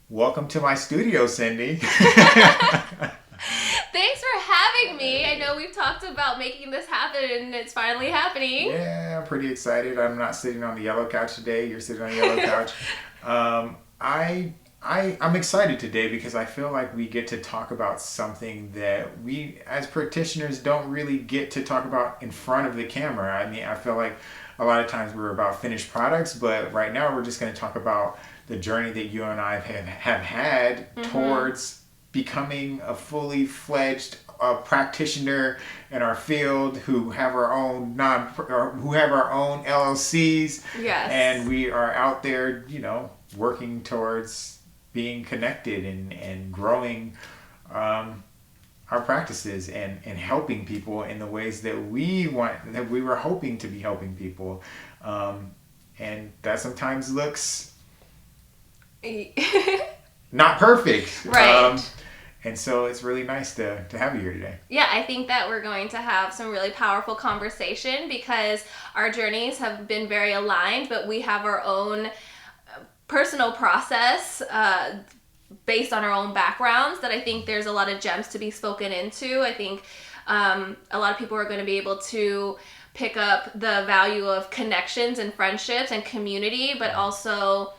Welcome to my studio, Cindy. Thanks for having me. I know we've talked about making this happen and it's finally happening. Yeah, I'm pretty excited. I'm not sitting on the yellow couch today. You're sitting on the yellow couch. I'm excited today because I feel like we get to talk about something that we, as practitioners, don't really get to talk about in front of the camera. I mean, I feel like a lot of times we're about finished products, but right now we're just going to talk about the journey that you and I have had towards becoming a fully fledged practitioner in our field who have our own who have our own LLCs. Yes. And we are out there, working towards being connected and growing our practices and helping people in the ways that we were hoping to be helping people. And that sometimes looks not perfect. Right. And so it's really nice to have you here today. Yeah, I think that we're going to have some really powerful conversation because our journeys have been very aligned, but we have our own personal process based on our own backgrounds that I think there's a lot of gems to be spoken into. I think a lot of people are going to be able to pick up the value of connections and friendships and community, but also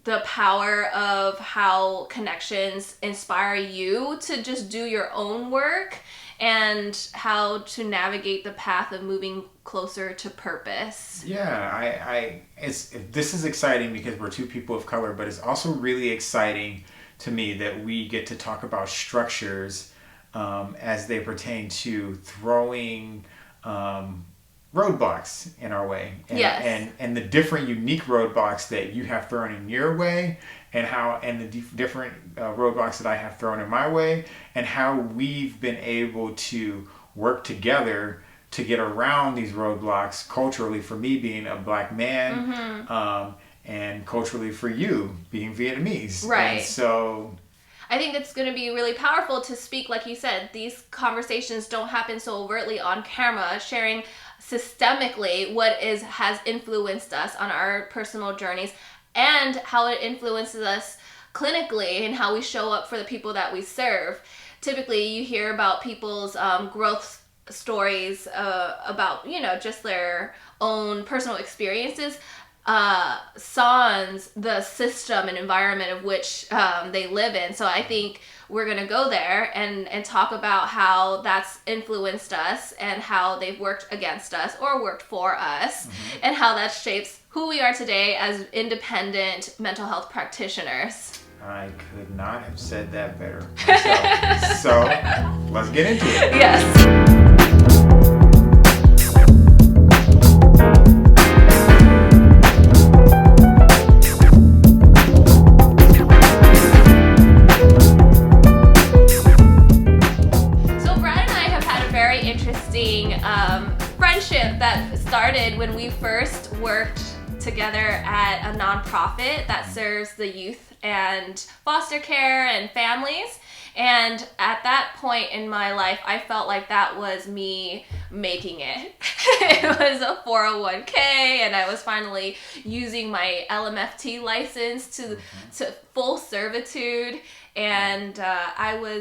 the power of how connections inspire you to just do your own work and how to navigate the path of moving closer to purpose. Yeah, this is exciting because we're two people of color, but it's also really exciting to me that we get to talk about structures as they pertain to throwing roadblocks in our way, and the different unique roadblocks that you have thrown in your way, and the different roadblocks that I have thrown in my way, and how we've been able to work together to get around these roadblocks culturally, for me being a black man, and culturally for you being Vietnamese. Right. And so I think it's going to be really powerful to speak, like you said, these conversations don't happen so overtly on camera, sharing systemically what has influenced us on our personal journeys and how it influences us clinically and how we show up for the people that we serve. Typically, you hear about people's growth stories about, just their own personal experiences, sans the system and environment of which they live in. So I think we're going to go there and talk about how that's influenced us and how they've worked against us or worked for us, and how that shapes who we are today as independent mental health practitioners. I could not have said that better myself. So let's get into it. Yes. Friendship that started when we first worked together at a nonprofit that serves the youth and foster care and families. And at that point in my life, I felt like that was me making it. It was a 401k, and I was finally using my LMFT license to full servitude. And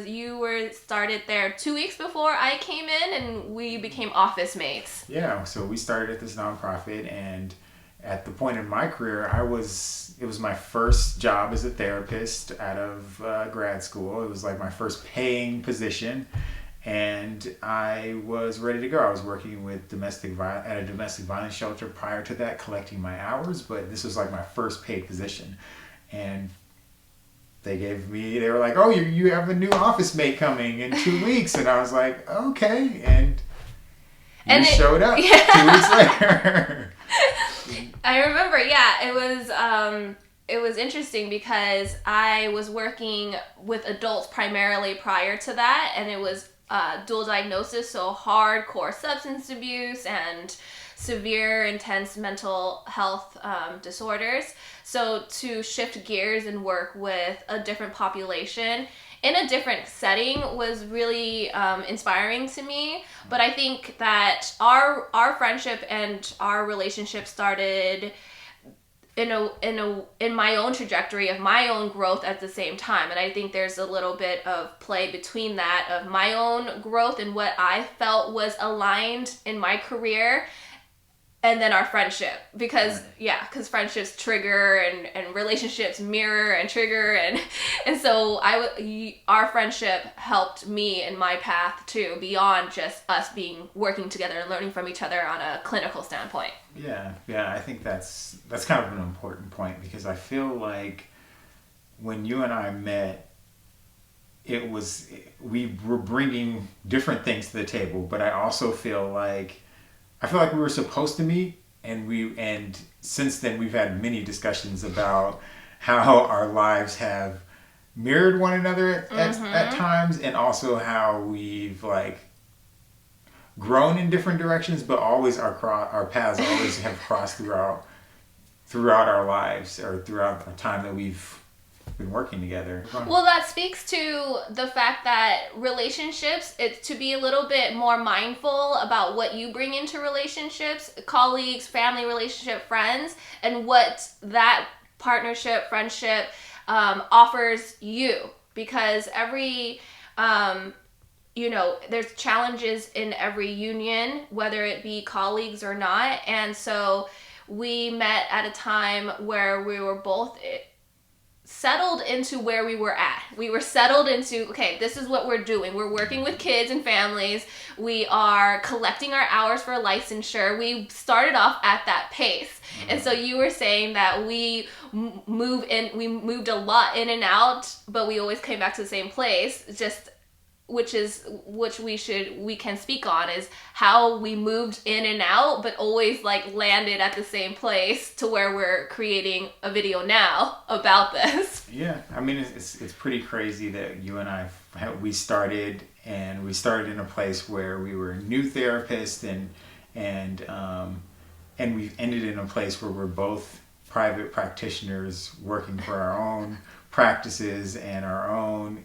you were started there 2 weeks before I came in, and we became office mates. Yeah, so we started at this nonprofit, and at the point in my career, it was my first job as a therapist out of grad school. It was like my first paying position, and I was ready to go. I was working with at a domestic violence shelter prior to that, collecting my hours, but this was like my first paid position. And they were like, oh, you have a new office mate coming in 2 weeks. And I was like, okay. And you showed up 2 weeks later. I remember, it was interesting because I was working with adults primarily prior to that, and it was dual diagnosis, so hardcore substance abuse and severe, intense mental health disorders. So to shift gears and work with a different population in a different setting was really inspiring to me. But I think that our friendship and our relationship started in my own trajectory of my own growth at the same time. And I think there's a little bit of play between that, of my own growth and what I felt was aligned in my career, and then our friendship, because friendships trigger, and relationships mirror and trigger, and so our friendship helped me in my path too, beyond just us being working together and learning from each other on a clinical standpoint. Yeah, I think that's kind of an important point, because I feel like when you and I met, we were bringing different things to the table, but I also feel like we were supposed to meet, and since then we've had many discussions about how our lives have mirrored one another at times, and also how we've like grown in different directions, but always our paths always have crossed throughout our lives, or throughout the time that we've been working together. Well, that speaks to the fact that relationships, it's to be a little bit more mindful about what you bring into relationships, colleagues, family relationship, friends, and what that partnership, friendship offers you. Because every, there's challenges in every union, whether it be colleagues or not. And so we met at a time where we were both settled into where we were at. We were settled into, okay, this is what we're doing. We're working with kids and families. We are collecting our hours for licensure. We started off at that pace. And so you were saying that we moved a lot in and out, but we always came back to the same place. Just which we can speak on, is how we moved in and out, but always like landed at the same place to where we're creating a video now about this. Yeah, I mean, it's pretty crazy that you and I, we started in a place where we were new therapists, and we've ended in a place where we're both private practitioners working for our own practices and our own,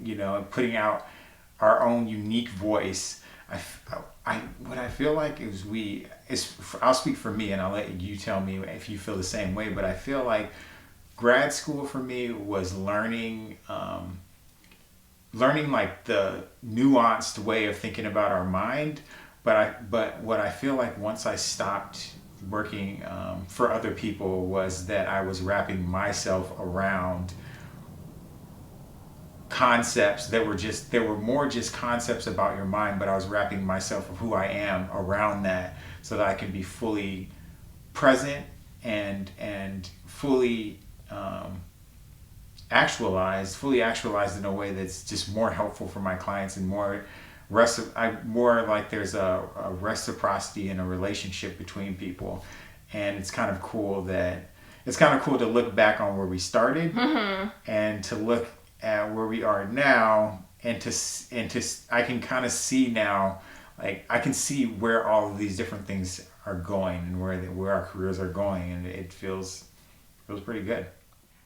putting out our own unique voice. What I feel like I'll speak for me, and I'll let you tell me if you feel the same way, but I feel like grad school for me was learning like the nuanced way of thinking about our mind. But what I feel like once I stopped working for other people was that I was wrapping myself around concepts that were more just concepts about your mind, but I was wrapping myself of who I am around that, so that I can be fully present and fully actualized in a way that's just more helpful for my clients, and more like there's a reciprocity in a relationship between people. And it's kind of cool to look back on where we started, and to look at where we are now, and to I can kind of see now, like I can see where all of these different things are going, and where our careers are going, and it feels pretty good.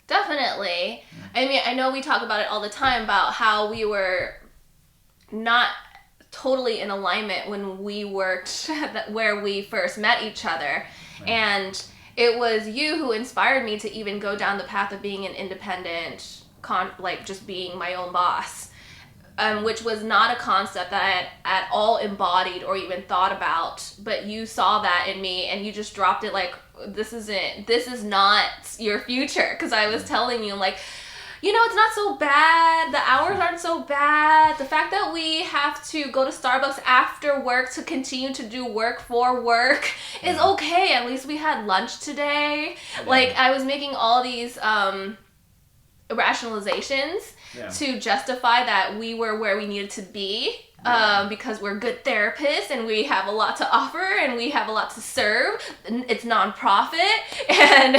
Definitely. I mean, I know we talk about it all the time about how we were not totally in alignment when we worked where we first met each other. Right. And it was you who inspired me to even go down the path of being an independent, just being my own boss, which was not a concept that I had at all embodied or even thought about. But you saw that in me, and you just dropped it like, this is not your future. Because I was telling you, like, it's not so bad. The hours aren't so bad. The fact that we have to go to Starbucks after work to continue to do work for work is okay. At least we had lunch today. Yeah. Like, I was making all these rationalizations to justify that we were where we needed to be, because we're good therapists and we have a lot to offer and we have a lot to serve. It's nonprofit, and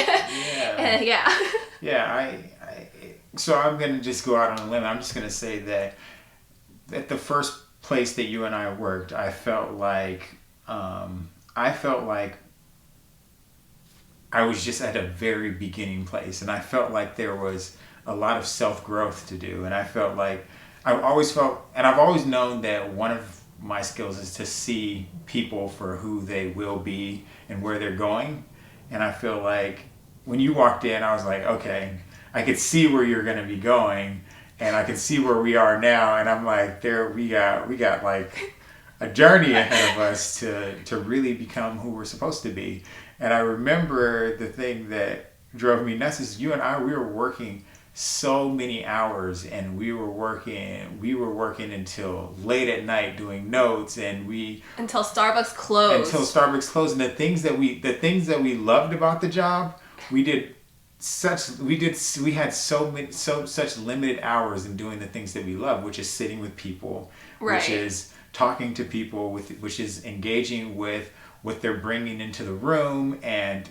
so I'm gonna just go out on a limb. I'm just gonna say that at the first place that you and I worked, I felt like I was just at a very beginning place, and I felt like there was a lot of self-growth to do. And I felt like I've always known that one of my skills is to see people for who they will be and where they're going. And I feel like when you walked in, I was like, okay, I could see where you're going to be going, and I can see where we are now, and I'm like, there we got like a journey ahead of us to really become who we're supposed to be. And I remember the thing that drove me nuts is we were working so many hours, and we were working until late at night doing notes, and until Starbucks closed. And the things that we loved about the job, we had such limited hours in doing the things that we love, which is sitting with people, right. which is talking to people, which is engaging with what they're bringing into the room, and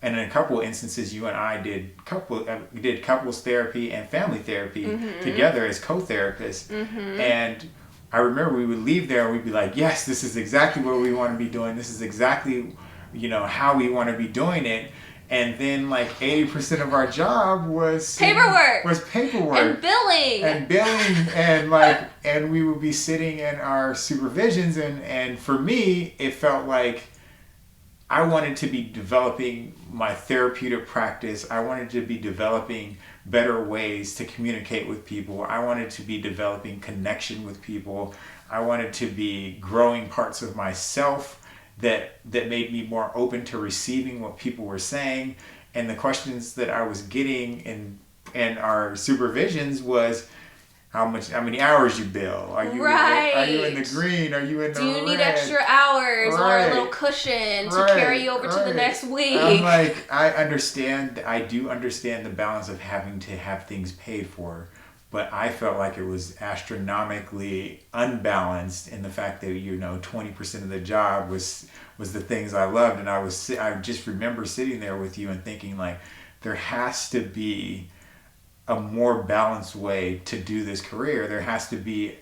in a couple of instances, you and I did couples therapy and family therapy together as co-therapists. And I remember we would leave there and we'd be like, yes, this is exactly what we want to be doing. This is exactly, how we want to be doing it. And then like 80% of our job was paperwork and billing and we would be sitting in our supervisions, and for me it felt like I wanted to be developing my therapeutic practice. I wanted to be developing better ways to communicate with people. I wanted to be developing connection with people. I wanted to be growing parts of myself that made me more open to receiving what people were saying. And the questions that I was getting in our supervisions was, how many hours you bill? Are you in the green? Are you in the red? Do you need extra hours or a little cushion to carry you over to the next week? I'm like, I do understand the balance of having to have things paid for, but I felt like it was astronomically unbalanced in the fact that 20% of the job was the things I loved, and I just remember sitting there with you and thinking like, there has to be a more balanced way to do this career. There has to be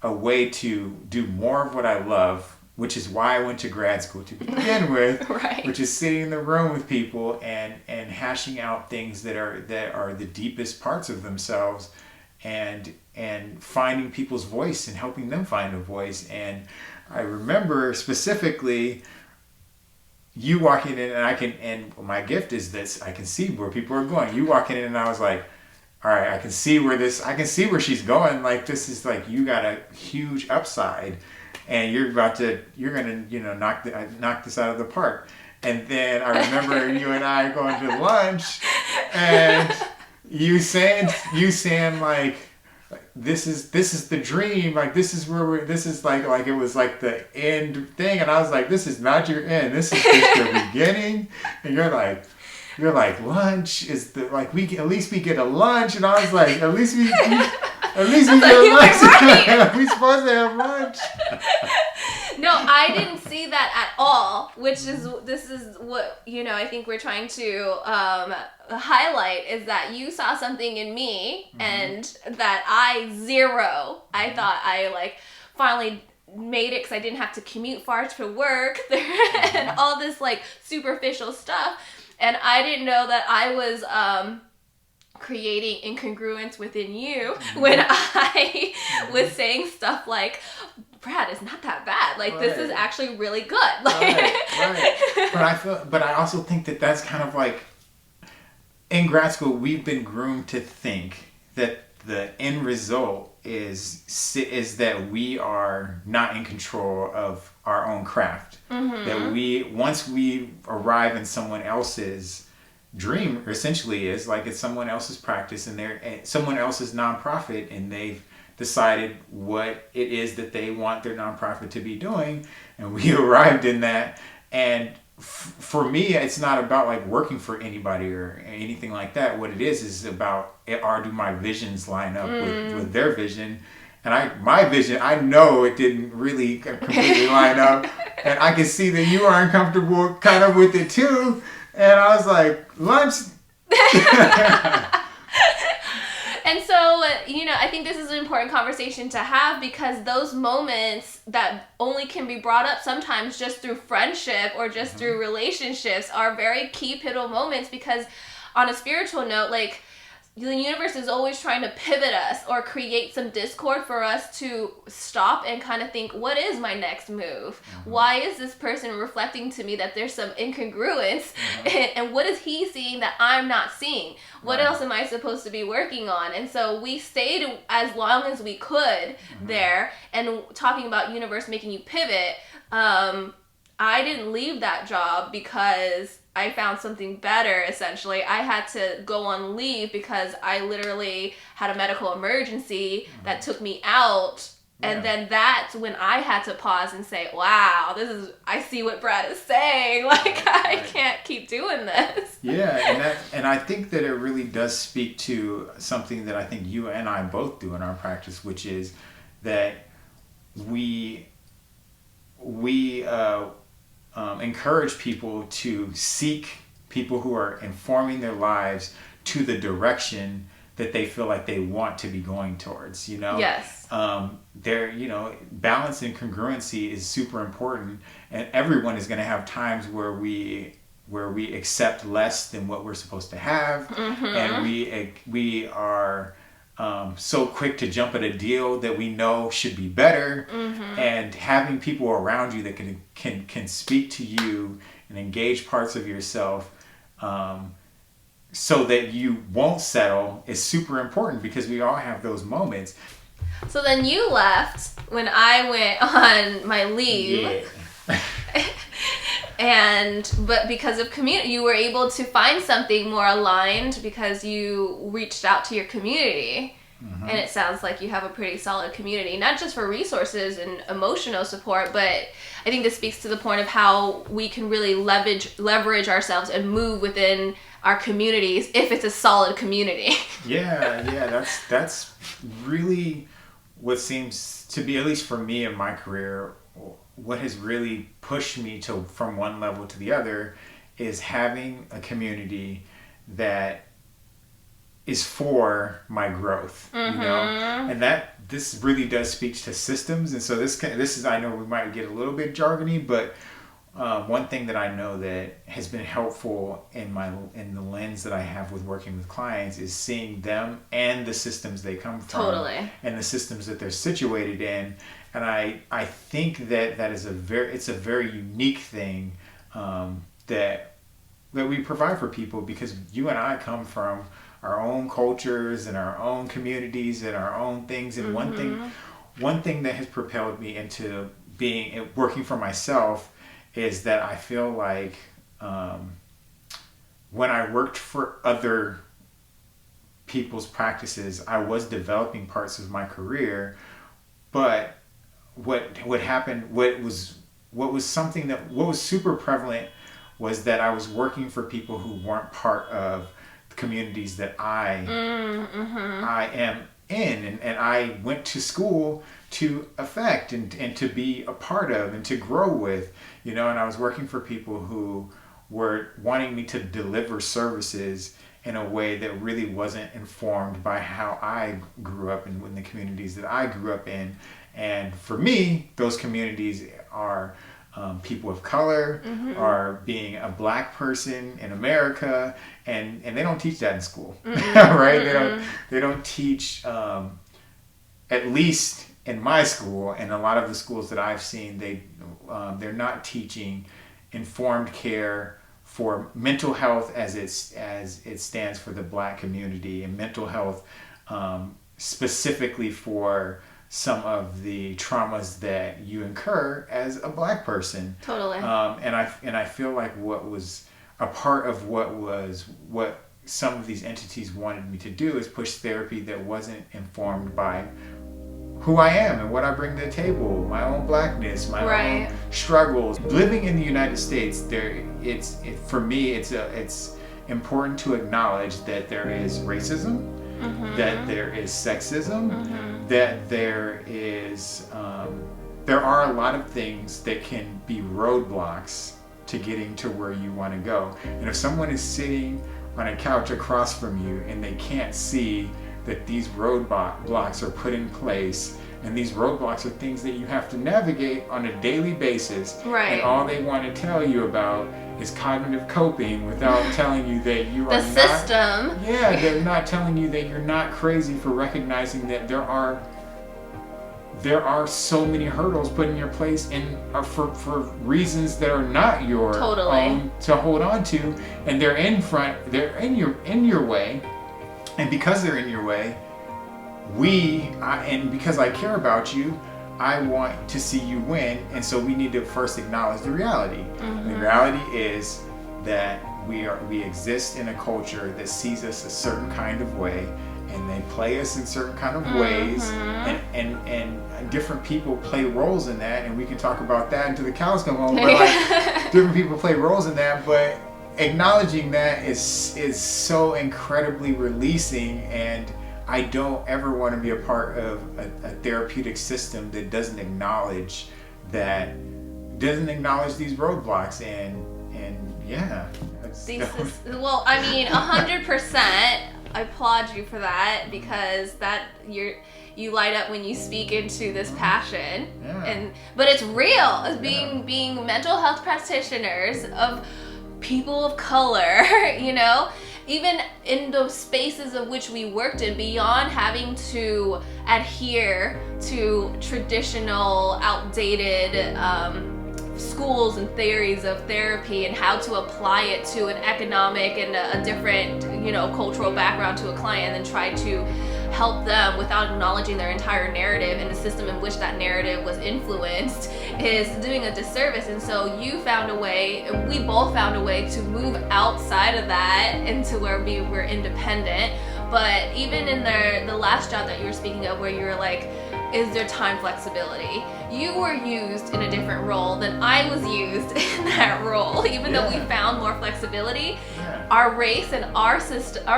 a way to do more of what I love, which is why I went to grad school to begin with, right. Which is sitting in the room with people and hashing out things that are the deepest parts of themselves, and finding people's voice and helping them find a voice. And I remember specifically you walking in, and my gift is this, I can see where people are going. You walking in and I was like, all right, I can see where she's going. Like, this is like, you got a huge upside and you're gonna knock this out of the park. And then I remember you and I going to lunch, and you saying like, this is the dream, like this is like it was like the end thing, and I was like, this is not your end, this is just the beginning. And you're like lunch is the, like, at least we get a lunch, and I was like, at least we get a lunch. Right. We supposed to have lunch. No, I didn't see that at all, this is what, I think we're trying to highlight, is that you saw something in me, and that I thought I like finally made it because I didn't have to commute far to work and all this like superficial stuff, and I didn't know that I was creating incongruence within you when I was saying stuff like, Brad, it's not that bad. Like, This is actually really good. Like, right. But I also think that that's kind of like, in grad school, we've been groomed to think that the end result is that we are not in control of our own craft. That once we arrive in someone else's dream, essentially is like, it's someone else's practice and someone else's nonprofit, and they've decided what it is that they want their nonprofit to be doing, and we arrived in that. And for me, it's not about like working for anybody or anything like that. What it is about, do my visions line up with their vision? And my vision, I know it didn't really completely line up, and I can see that you are uncomfortable kind of with it too. And I was like, lunch. And so, I think this is an important conversation to have, because those moments that only can be brought up sometimes just through friendship or just through relationships are very key pivotal moments, because on a spiritual note, like, the universe is always trying to pivot us or create some discord for us to stop and kind of think, what is my next move? Why is this person reflecting to me that there's some incongruence? And what is he seeing that I'm not seeing? What else am I supposed to be working on? And so we stayed as long as we could there. And talking about universe making you pivot, I didn't leave that job because I found something better, essentially. I had to go on leave because I literally had a medical emergency that took me out. And then that's when I had to pause and say, wow, I see what Brad is saying. Like, I can't keep doing this. Yeah, and I think that it really does speak to something that I think you and I both do in our practice, which is that we encourage people to seek people who are informing their lives to the direction that they feel like they want to be going towards, you know? Yes. Balance and congruency is super important, and everyone is going to have times where we accept less than what we're supposed to have, and we are so quick to jump at a deal that we know should be better, and having people around you that can speak to you and engage parts of yourself so that you won't settle is super important, because we all have those moments. So then you left when I went on my leave. Yeah. But because of community, you were able to find something more aligned because you reached out to your community. And it sounds like you have a pretty solid community, not just for resources and emotional support, but I think this speaks to the point of how we can really leverage ourselves and move within our communities if it's a solid community. Yeah, that's really what seems to be, at least for me in my career, what has really pushed me from one level to the other is having a community that is for my growth, you know, and this really does speak to systems. And so this is, I know we might get a little bit jargony, but one thing that I know that has been helpful in the lens that I have with working with clients is seeing them and the systems they come from, Totally, and the systems that they're situated in. And I think that is it's a very unique thing that we provide for people, because you and I come from our own cultures and our own communities and our own things. And one thing that has propelled me into working for myself is that I feel like when I worked for other people's practices, I was developing parts of my career, but what was super prevalent was that I was working for people who weren't part of communities that I am in, and I went to school to affect and to be a part of and to grow with, you know. And I was working for people who were wanting me to deliver services in a way that really wasn't informed by how I grew up and in the communities that I grew up in. And for me, those communities are people of color, are being a black person in America, and they don't teach that in school, right? They don't teach, at least in my school and a lot of the schools that I've seen, they're not teaching informed care for mental health as it stands for the black community, and mental health specifically for some of the traumas that you incur as a black person. Totally. And I feel like what was a part of what some of these entities wanted me to do is push therapy that wasn't informed by who I am and what I bring to the table, my own blackness, my own struggles. Living in the United States, for me, it's important to acknowledge that there is racism, that there is sexism, that there are a lot of things that can be roadblocks to getting to where you want to go. And if someone is sitting on a couch across from you and they can't see that these roadblocks are put in place, and these roadblocks are things that you have to navigate on a daily basis, and all they want to tell you about is cognitive coping without telling you that you are The system. Yeah, they're not telling you that you're not crazy for recognizing that there are so many hurdles put in your place and for reasons that are not your own to hold on to, and they're in your way, and because they're in your way, and because I care about you, I want to see you win, and so we need to first acknowledge the reality. Mm-hmm. The reality is that we exist in a culture that sees us a certain kind of way, and they play us in certain kind of ways, and different people play roles in that, and we can talk about that until the cows come home. But different people play roles in that, but acknowledging that is so incredibly releasing, and I don't ever want to be a part of a therapeutic system that doesn't acknowledge these roadblocks, and yeah. Well, I mean, 100%. I applaud you for that, because you light up when you speak into this passion, but it's real. As being mental health practitioners of people of color, even in those spaces of which we worked in, beyond having to adhere to traditional, outdated schools and theories of therapy and how to apply it to an economic and a different, cultural background to a client, and try to help them without acknowledging their entire narrative and the system in which that narrative was influenced, is doing a disservice. And so you found a way, and we both found a way to move outside of that into where we were independent. But even in the last job that you were speaking of, where you were like, is there time flexibility? You were used in a different role than I was used in that role. Even though we found more flexibility, our race and our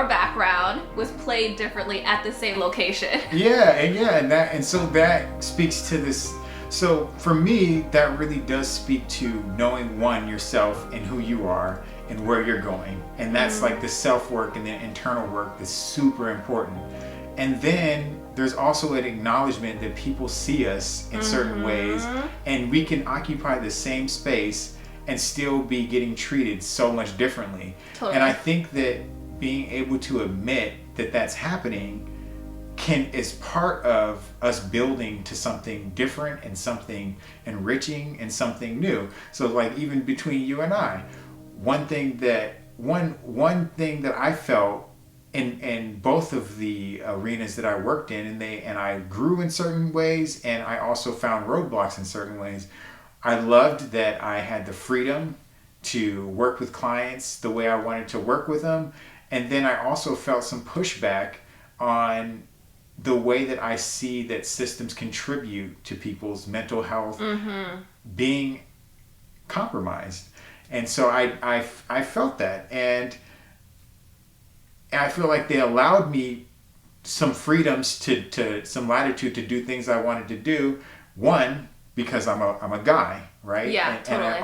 background was played differently at the same location. And so that speaks to this. So for me, that really does speak to knowing yourself and who you are and where you're going, and that's like the self-work and the internal work that's super important. And then there's also an acknowledgement that people see us in certain ways, and we can occupy the same space and still be getting treated so much differently. Totally. And I think that being able to admit that that's happening is part of us building to something different and something enriching and something new. So like even between you and I, one thing that I felt in both of the arenas that I worked in, and I grew in certain ways, and I also found roadblocks in certain ways. I loved that I had the freedom to work with clients the way I wanted to work with them, and then I also felt some pushback on the way that I see that systems contribute to people's mental health being compromised. And so I felt that, and I feel like they allowed me some freedoms to some latitude to do things I wanted to do. One, because I'm a guy, right? Yeah, totally. And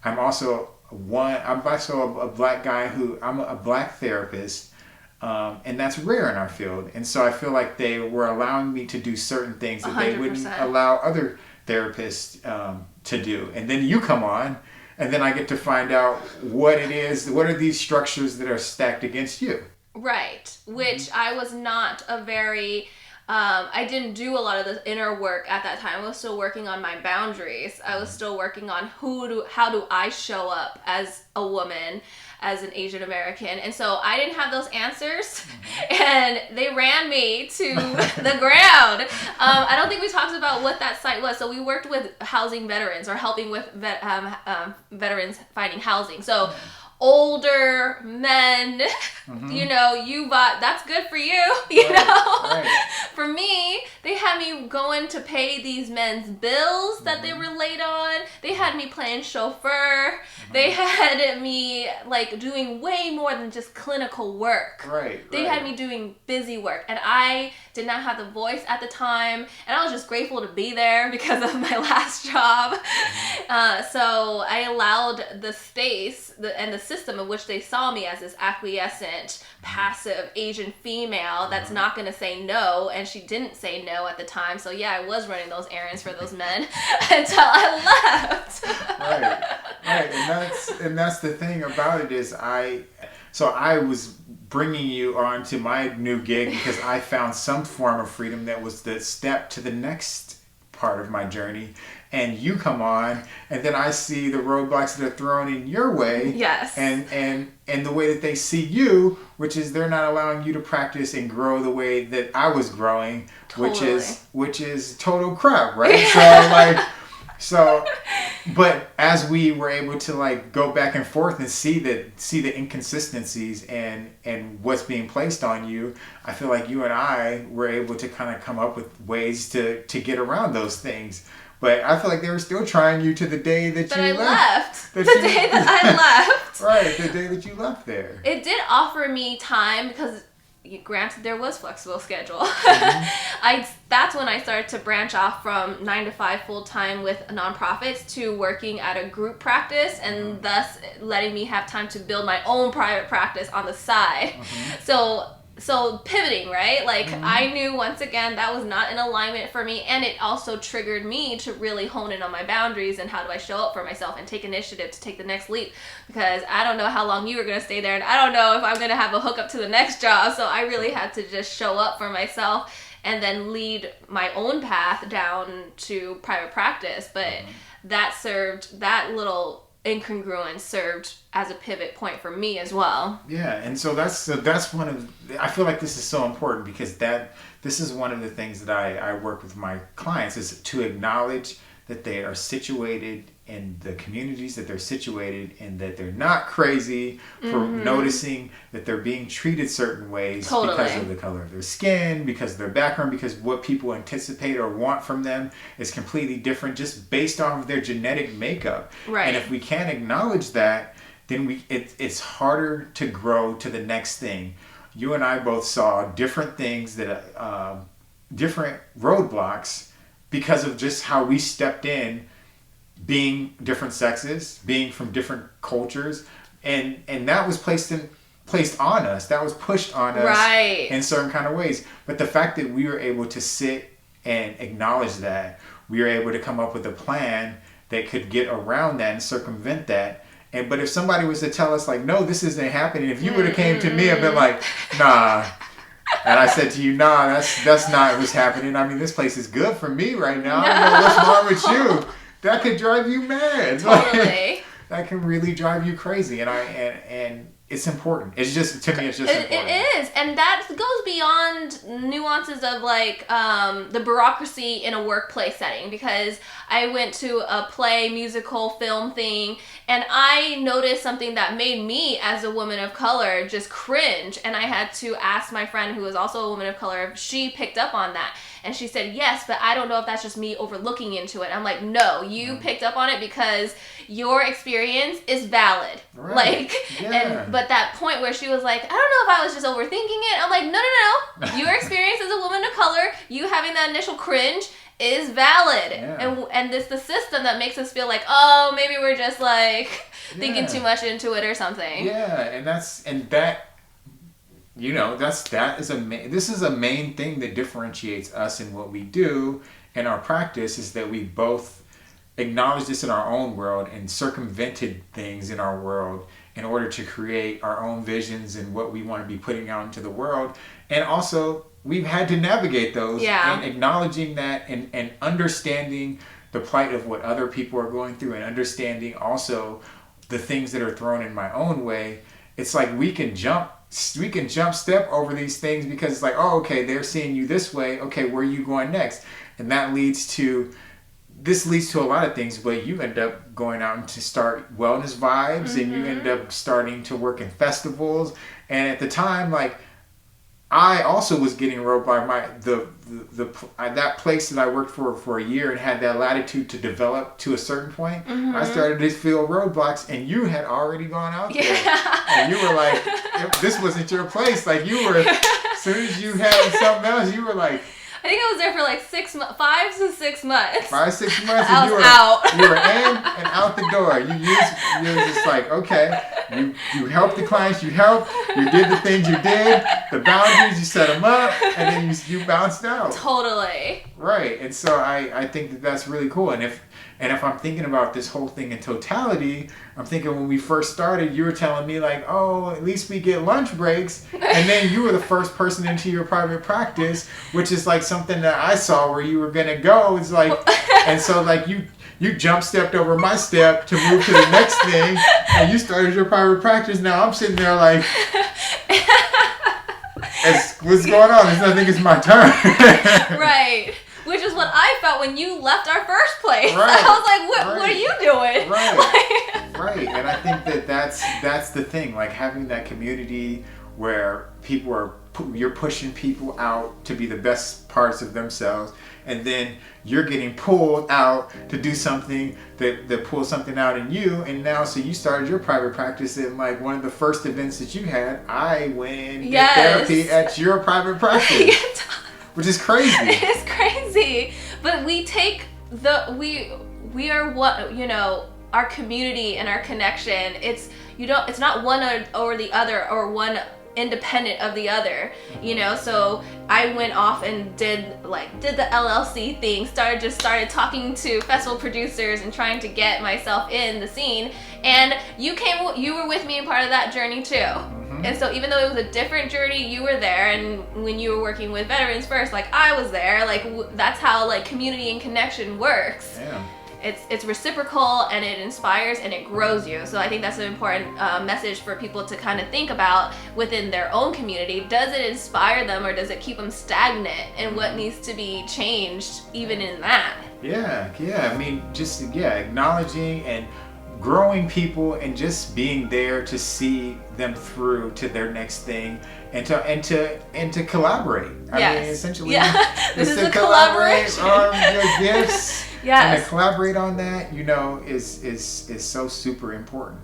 I'm also a black guy I'm a black therapist, and that's rare in our field. And so I feel like they were allowing me to do certain things that 100%. They wouldn't allow other therapists to do. And then you come on, and then I get to find out what are these structures that are stacked against you. Right, which I was not I didn't do a lot of the inner work at that time. I was still working on my boundaries. I was still working on how do I show up as a woman, as an Asian American. And so I didn't have those answers, and they ran me to the ground. I don't think we talked about what that site was. So we worked with housing veterans, or helping with veterans finding housing. So older men, that's good for you, Right. For me, they had me going to pay these men's bills that they were late on. They had me playing chauffeur. They had me doing way more than just clinical work. Right. They had me doing busy work, and I did not have the voice at the time, and I was just grateful to be there because of my last job. So I allowed the space and the system in which they saw me as this acquiescent, passive Asian female that's not going to say no, and she didn't say no at the time. So yeah, I was running those errands for those men until I left. Right. Right, and that's the thing about it is I was bringing you onto my new gig because I found some form of freedom that was the step to the next part of my journey, and you come on, and then I see the roadblocks that are thrown in your way. Yes. And the way that they see you, which is they're not allowing you to practice and grow the way that I was growing, Totally. which is total crap, right? So, but as we were able to like go back and forth and see the inconsistencies and what's being placed on you, I feel like you and I were able to kind of come up with ways to get around those things. But I feel like they were still trying you to the day that you left. The day that I left. Right, the day that you left there. It did offer me time because, granted, there was flexible schedule. That's when I started to branch off from 9 to 5 full time with nonprofits to working at a group practice, and thus letting me have time to build my own private practice on the side. So pivoting, right? Like I knew once again that was not in alignment for me, and it also triggered me to really hone in on my boundaries and how do I show up for myself and take initiative to take the next leap, because I don't know how long you were going to stay there, and I don't know if I'm going to have a hookup to the next job. So I really had to just show up for myself and then lead my own path down to private practice. But that little incongruence served as a pivot point for me as well. Yeah, and so that's one of, I feel like this is so important because this is one of the things that I work with my clients, is to acknowledge that they are situated in the communities that they're situated in, that they're not crazy for noticing that they're being treated certain ways because of the color of their skin, because of their background, because what people anticipate or want from them is completely different just based off of their genetic makeup. Right. And if we can't acknowledge that, then it's harder to grow to the next thing. You and I both saw different things that different roadblocks because of just how we stepped in, being different sexes, being from different cultures, and that was placed on us. That was pushed on us Right. in certain kind of ways. But the fact that we were able to sit and acknowledge that, we were able to come up with a plan that could get around that and circumvent that. But if somebody was to tell us like, no, this isn't happening, if you would have came to me and been like, nah, and I said to you, nah, that's not what's happening. I mean, this place is good for me right now. I don't know what's wrong with you. That could drive you mad. Totally. That can really drive you crazy. And it's important. It's just, to me, it's just important. It is. And that goes beyond nuances of like the bureaucracy in a workplace setting, because I went to a play, musical, film thing, and I noticed something that made me as a woman of color just cringe. And I had to ask my friend, who was also a woman of color, if she picked up on that. And she said, yes, but I don't know if that's just me overlooking into it. I'm like, no, you picked up on it because your experience is valid. Right. But that point where she was like, I don't know if I was just overthinking it. I'm like, no. Your experience as a woman of color, you having that initial cringe is valid. Yeah. And it's the system that makes us feel like, oh, maybe we're just like thinking too much into it or something. Yeah, this is a main thing that differentiates us in what we do in our practice, is that we both acknowledge this in our own world and circumvented things in our world in order to create our own visions and what we want to be putting out into the world. And also, we've had to navigate those, and acknowledging that and understanding the plight of what other people are going through, and understanding also the things that are thrown in my own way. It's like we can jump step over these things because it's like, oh, okay, they're seeing you this way. Okay, where are you going next? And that leads to a lot of things, but you end up going out and to start wellness vibes, and you end up starting to work in festivals. And at the time, like, I also was getting roadblocked by that place that I worked for a year and had that latitude to develop to a certain point. I started to feel roadblocks, and you had already gone out there, and you were like, this wasn't your place. Like, you were, as soon as you had something else, you were like, I think I was there for like 5 to 6 months. 5-6 months, and you were out. You were in and out the door. You were just like, okay, you helped the clients you helped, you did the things you did, the boundaries, you set them up, and then you bounced out. Totally. Right. And so I think that that's really cool. And if I'm thinking about this whole thing in totality, I'm thinking when we first started, you were telling me like, oh, at least we get lunch breaks. And then you were the first person into your private practice, which is like something that I saw where you were going to go. It's like, and so like you jump stepped over my step to move to the next thing, and you started your private practice. Now I'm sitting there like, what's going on? I think it's my turn. Right. Which is what I felt when you left our first place. Right. I was like, what are you doing? Right. Right. And I think that that's the thing, like having that community where people are, you're pushing people out to be the best parts of themselves, and then you're getting pulled out to do something that pulls something out in you. And now, so you started your private practice, and like one of the first events that you had, I went and did therapy at your private practice. Which is crazy. It is crazy. But we take we are what, you know, our community and our connection. It's not one or the other, or one independent of the other, you know. So I went off and did the LLC thing, started talking to festival producers and trying to get myself in the scene, and you were with me and part of that journey too. And so even though it was a different journey, you were there. And when you were working with Veterans First, like I was there, like that's how like community and connection works. Yeah. It's reciprocal, and it inspires and it grows you. So I think that's an important message for people to kind of think about within their own community. Does it inspire them, or does it keep them stagnant? And what needs to be changed even in that? Yeah. I mean, just acknowledging and growing people, and just being there to see them through to their next thing, and to collaborate. I mean, essentially, this is to a collaborate collaboration on your gifts. Yes. And to collaborate on that, you know, is so super important.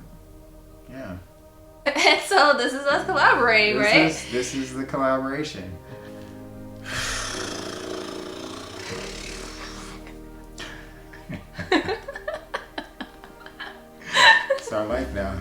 Yeah. And so this is us collaborating, right? This is the collaboration. It's our life now.